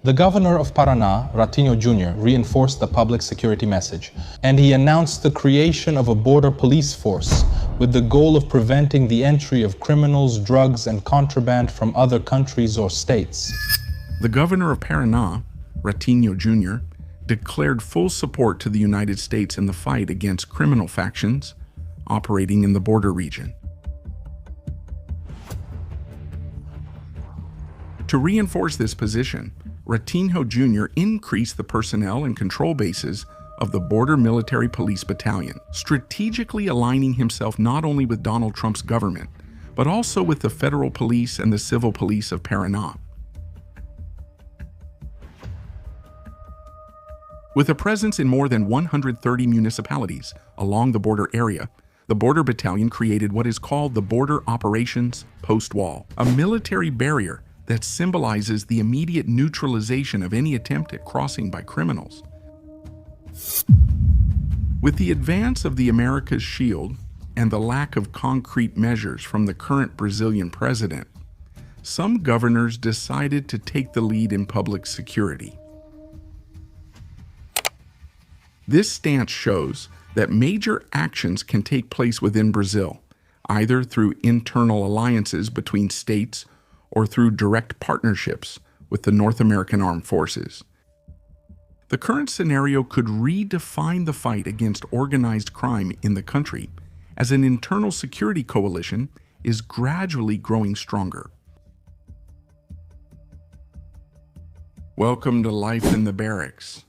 The governor of Paraná, Ratinho Jr., reinforced the public security message, and he announced the creation of a border police force with the goal of preventing the entry of criminals, drugs, and contraband from other countries or states. The governor of Paraná, Ratinho Jr., declared full support to the United States in the fight against criminal factions operating in the border region. To reinforce this position, Ratinho Jr. increased the personnel and control bases of the Border Military Police Battalion, strategically aligning himself not only with Donald Trump's government, but also with the federal police and the civil police of Paraná. With a presence in more than 130 municipalities along the border area, the Border Battalion created what is called the Border Operations Post Wall, a military barrier that symbolizes the immediate neutralization of any attempt at crossing by criminals. With the advance of the America's Shield and the lack of concrete measures from the current Brazilian president, some governors decided to take the lead in public security. This stance shows that major actions can take place within Brazil, either through internal alliances between states or through direct partnerships with the North American Armed Forces. The current scenario could redefine the fight against organized crime in the country, as an internal security coalition is gradually growing stronger. Welcome to life in the barracks.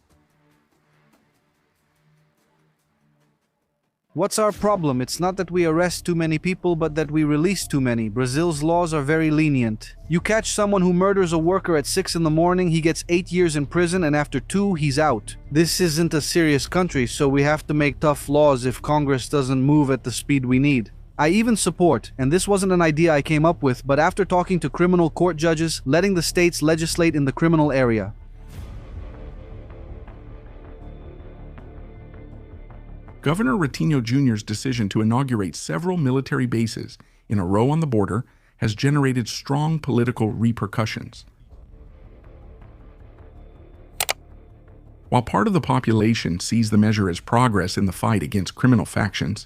What's our problem? It's not that we arrest too many people, but that we release too many. Brazil's laws are very lenient. You catch someone who murders a worker at 6 in the morning, he gets 8 years in prison, and after 2, he's out. This isn't a serious country, so we have to make tough laws if Congress doesn't move at the speed we need. I even support, and this wasn't an idea I came up with, but after talking to criminal court judges, letting the states legislate in the criminal area. Governor Ratinho Jr.'s decision to inaugurate several military bases in a row on the border has generated strong political repercussions. While part of the population sees the measure as progress in the fight against criminal factions,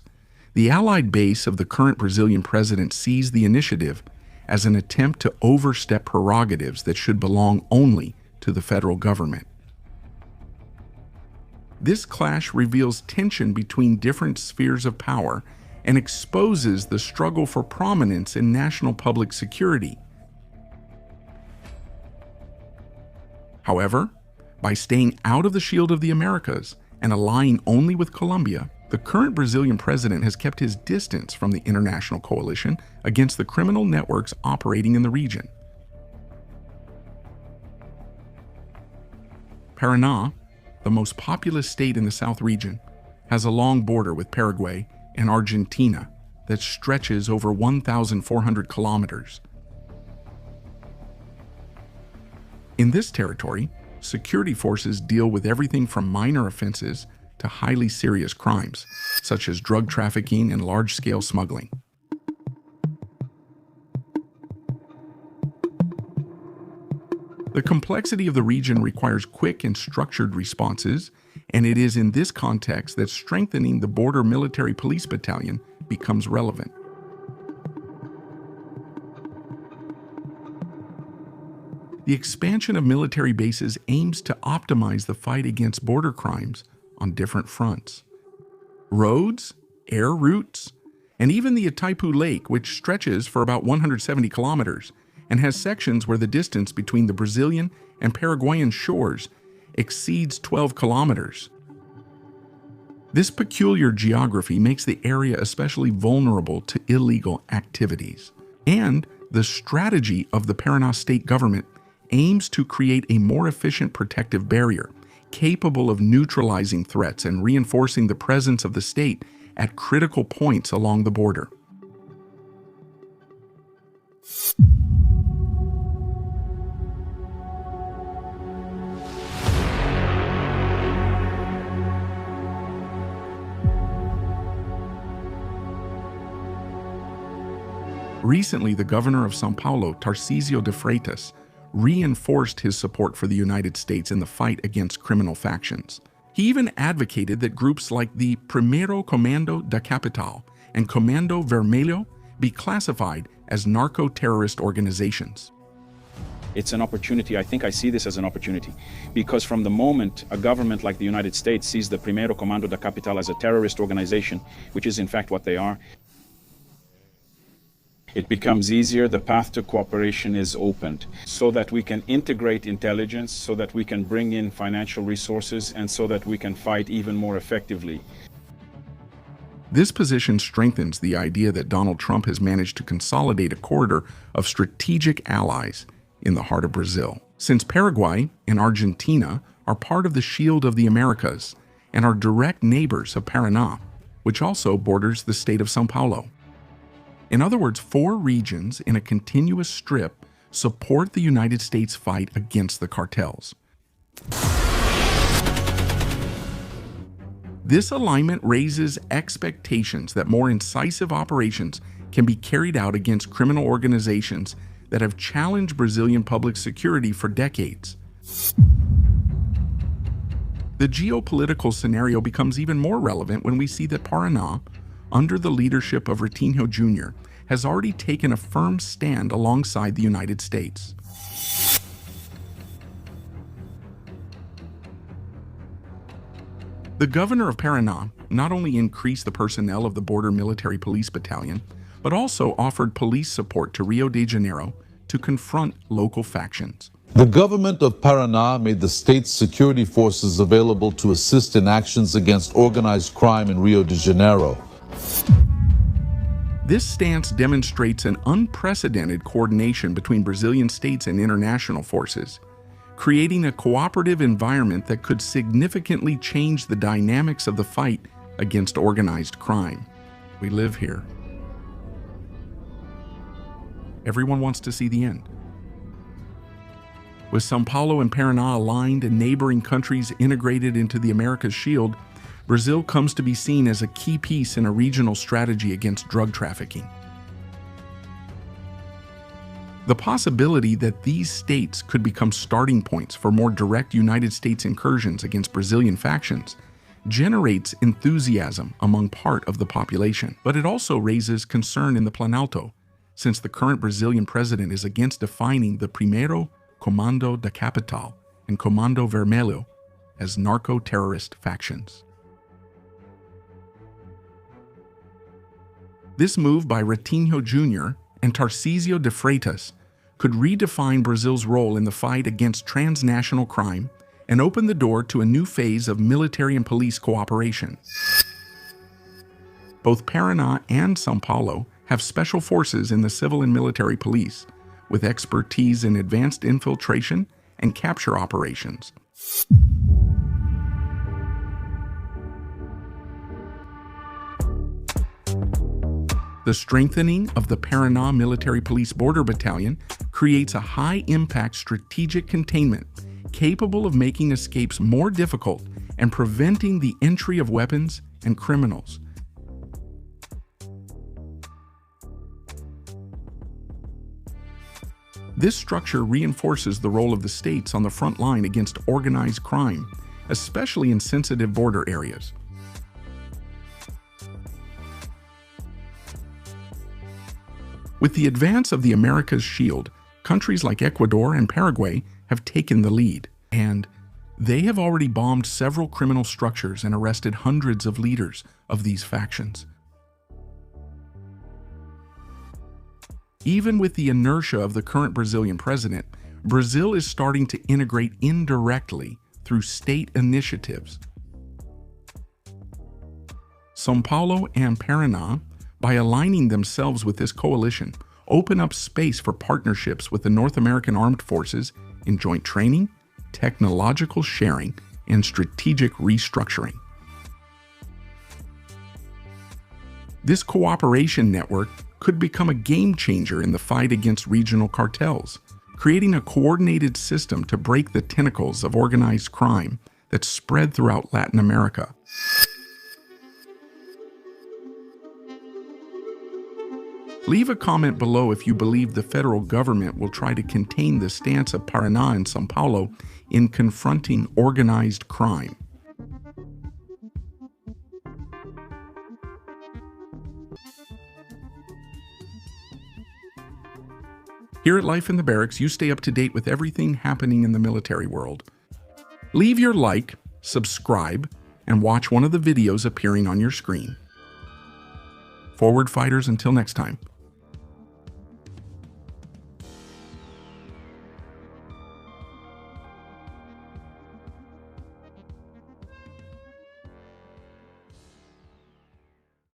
the allied base of the current Brazilian president sees the initiative as an attempt to overstep prerogatives that should belong only to the federal government. This clash reveals tension between different spheres of power and exposes the struggle for prominence in national public security. However, by staying out of the Shield of the Americas and allying only with Colombia, the current Brazilian president has kept his distance from the international coalition against the criminal networks operating in the region. Paraná, the most populous state in the South region, has a long border with Paraguay and Argentina that stretches over 1,400 kilometers. In this territory, security forces deal with everything from minor offenses to highly serious crimes, such as drug trafficking and large-scale smuggling. The complexity of the region requires quick and structured responses, and it is in this context that strengthening the Border Military Police Battalion becomes relevant. The expansion of military bases aims to optimize the fight against border crimes on different fronts. Roads, air routes, and even the Itaipu Lake, which stretches for about 170 kilometers, and has sections where the distance between the Brazilian and Paraguayan shores exceeds 12 kilometers. This peculiar geography makes the area especially vulnerable to illegal activities, and the strategy of the Paraná state government aims to create a more efficient protective barrier, capable of neutralizing threats and reinforcing the presence of the state at critical points along the border. Recently, the governor of São Paulo, Tarcísio de Freitas, reinforced his support for the United States in the fight against criminal factions. He even advocated that groups like the Primero Comando da Capital and Comando Vermelho be classified as narco-terrorist organizations. It's an opportunity. I think I see this as an opportunity because from the moment a government like the United States sees the Primero Comando da Capital as a terrorist organization, which is in fact what they are, it becomes easier, the path to cooperation is opened so that we can integrate intelligence, so that we can bring in financial resources, and so that we can fight even more effectively. This position strengthens the idea that Donald Trump has managed to consolidate a corridor of strategic allies in the heart of Brazil. Since Paraguay and Argentina are part of the Shield of the Americas and are direct neighbors of Paraná, which also borders the state of São Paulo. In other words, 4 regions in a continuous strip support the United States' fight against the cartels. This alignment raises expectations that more incisive operations can be carried out against criminal organizations that have challenged Brazilian public security for decades. The geopolitical scenario becomes even more relevant when we see that Paraná, under the leadership of Ratinho Jr., has already taken a firm stand alongside the United States. The governor of Paraná not only increased the personnel of the Border Military Police Battalion, but also offered police support to Rio de Janeiro to confront local factions. The government of Paraná made the state's security forces available to assist in actions against organized crime in Rio de Janeiro. This stance demonstrates an unprecedented coordination between Brazilian states and international forces, creating a cooperative environment that could significantly change the dynamics of the fight against organized crime. We live here. Everyone wants to see the end. With São Paulo and Paraná aligned and neighboring countries integrated into the America's Shield, Brazil comes to be seen as a key piece in a regional strategy against drug trafficking. The possibility that these states could become starting points for more direct United States incursions against Brazilian factions generates enthusiasm among part of the population, but it also raises concern in the Planalto, since the current Brazilian president is against defining the Primero Comando da Capital and Comando Vermelho as narco-terrorist factions. This move by Ratinho Jr. and Tarcísio de Freitas could redefine Brazil's role in the fight against transnational crime and open the door to a new phase of military and police cooperation. Both Paraná and São Paulo have special forces in the civil and military police, with expertise in advanced infiltration and capture operations. The strengthening of the Paraná Military Police Border Battalion creates a high-impact strategic containment capable of making escapes more difficult and preventing the entry of weapons and criminals. This structure reinforces the role of the states on the front line against organized crime, especially in sensitive border areas. With the advance of the America's Shield, countries like Ecuador and Paraguay have taken the lead, and they have already bombed several criminal structures and arrested hundreds of leaders of these factions. Even with the inertia of the current Brazilian president, Brazil is starting to integrate indirectly through state initiatives. São Paulo and Paraná, by aligning themselves with this coalition, open up space for partnerships with the North American Armed Forces in joint training, technological sharing, and strategic restructuring. This cooperation network could become a game changer in the fight against regional cartels, creating a coordinated system to break the tentacles of organized crime that spread throughout Latin America. Leave a comment below if you believe the federal government will try to contain the stance of Paraná and São Paulo in confronting organized crime. Here at Life in the Barracks, you stay up to date with everything happening in the military world. Leave your like, subscribe, and watch one of the videos appearing on your screen. Forward fighters, until next time.